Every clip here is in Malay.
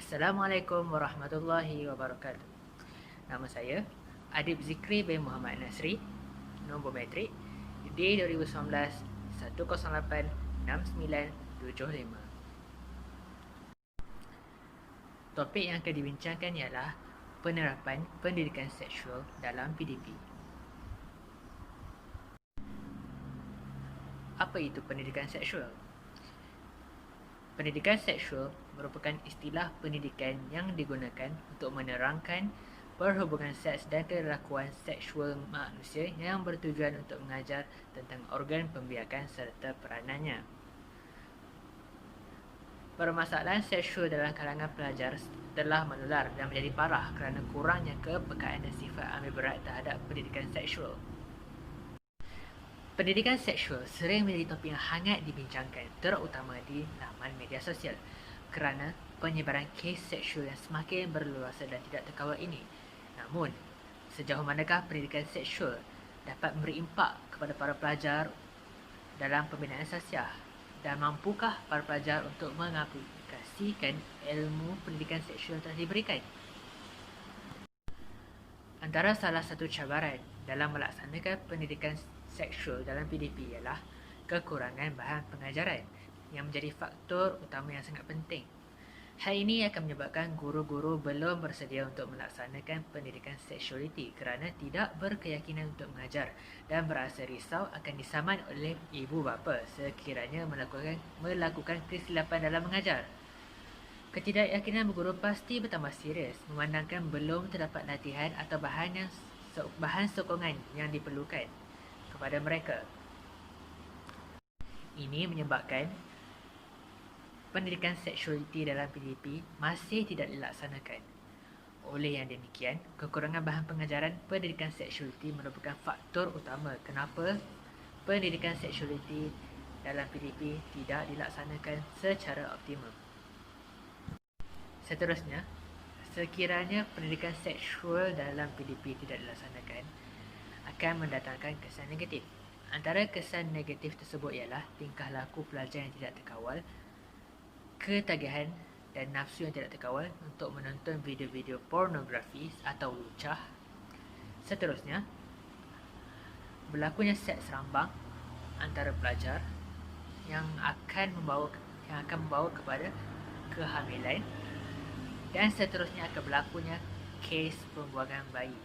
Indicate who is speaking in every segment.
Speaker 1: Assalamualaikum warahmatullahi wabarakatuh. Nama saya Adib Zikri bin Muhammad Nasri. Nombor metrik D2019 108 6975. Topik yang akan dibincangkan ialah penerapan pendidikan seksual dalam PDP. Apa itu pendidikan seksual? Pendidikan seksual merupakan istilah pendidikan yang digunakan untuk menerangkan perhubungan seks dan kelakuan seksual manusia yang bertujuan untuk mengajar tentang organ pembiakan serta peranannya. Permasalahan seksual dalam kalangan pelajar telah menular dan menjadi parah kerana kurangnya kepekaan dan sifat ambil berat terhadap pendidikan seksual. Pendidikan seksual sering menjadi topik yang hangat dibincangkan, terutama di laman media sosial, kerana penyebaran kes seksual yang semakin berleluasa dan tidak terkawal ini. Namun, sejauh manakah pendidikan seksual dapat memberi impak kepada para pelajar dalam pembinaan sasiah, dan mampukah para pelajar untuk mengaplikasikan ilmu pendidikan seksual yang telah diberikan? Antara salah satu cabaran dalam melaksanakan pendidikan seksual dalam PDP ialah kekurangan bahan pengajaran yang menjadi faktor utama yang sangat penting. Hal ini akan menyebabkan guru-guru belum bersedia untuk melaksanakan pendidikan seksualiti kerana tidak berkeyakinan untuk mengajar dan berasa risau akan disaman oleh ibu bapa sekiranya melakukan kesilapan dalam mengajar. Ketidakyakinan guru pasti bertambah serius memandangkan belum terdapat latihan atau bahan sokongan yang diperlukan kepada mereka. Ini menyebabkan pendidikan seksualiti dalam PDP masih tidak dilaksanakan. Oleh yang demikian, kekurangan bahan pengajaran pendidikan seksualiti merupakan faktor utama kenapa pendidikan seksualiti dalam PDP tidak dilaksanakan secara optimum. Seterusnya, sekiranya pendidikan seksual dalam PDP tidak dilaksanakan, akan mendatangkan kesan negatif. Antara kesan negatif tersebut ialah tingkah laku pelajar yang tidak terkawal, ketagihan dan nafsu yang tidak terkawal untuk menonton video-video pornografi atau lucah. Seterusnya, berlakunya seks rambang antara pelajar yang akan membawa kepada kehamilan, dan seterusnya akan berlakunya kes pembuangan bayi.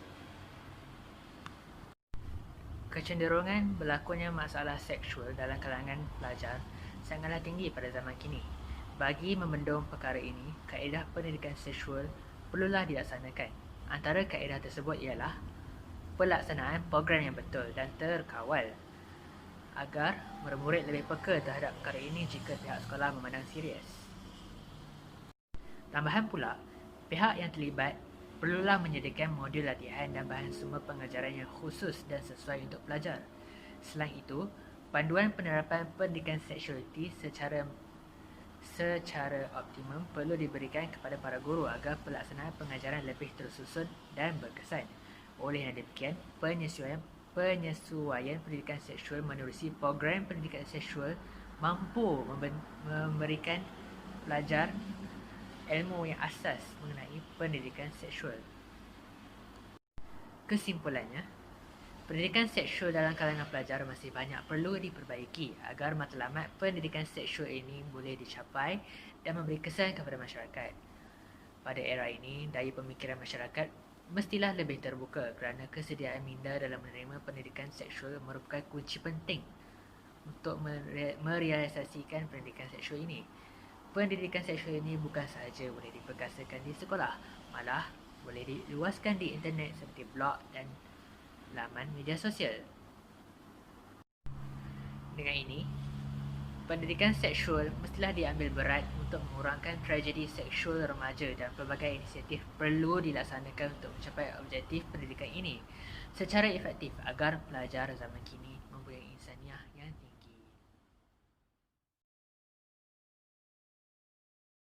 Speaker 1: Kecenderungan berlakunya masalah seksual dalam kalangan pelajar sangatlah tinggi pada zaman kini. Bagi membendung perkara ini, kaedah pendidikan seksual perlulah dilaksanakan. Antara kaedah tersebut ialah pelaksanaan program yang betul dan terkawal agar murid-murid lebih peka terhadap perkara ini jika pihak sekolah memandang serius. Tambahan pula, pihak yang terlibat perlulah menyediakan modul latihan dan bahan sumber pengajaran yang khusus dan sesuai untuk pelajar. Selain itu, panduan penerapan pendidikan seksualiti secara optimum perlu diberikan kepada para guru agar pelaksanaan pengajaran lebih tersusun dan berkesan. Oleh yang demikian, penyesuaian pendidikan seksual menerusi program pendidikan seksual mampu memberikan pelajar ilmu yang asas mengenai pendidikan seksual. Kesimpulannya, pendidikan seksual dalam kalangan pelajar masih banyak perlu diperbaiki agar matlamat pendidikan seksual ini boleh dicapai dan memberi kesan kepada masyarakat. Pada era ini, daya pemikiran masyarakat mestilah lebih terbuka kerana kesediaan minda dalam menerima pendidikan seksual merupakan kunci penting untuk merealisasikan pendidikan seksual ini. Pendidikan seksual ini bukan sahaja boleh diperkasakan di sekolah, malah boleh diluaskan di internet seperti blog dan laman media sosial. Dengan ini, pendidikan seksual mestilah diambil berat untuk mengurangkan tragedi seksual remaja dan pelbagai inisiatif perlu dilaksanakan untuk mencapai objektif pendidikan ini secara efektif agar pelajar zaman kini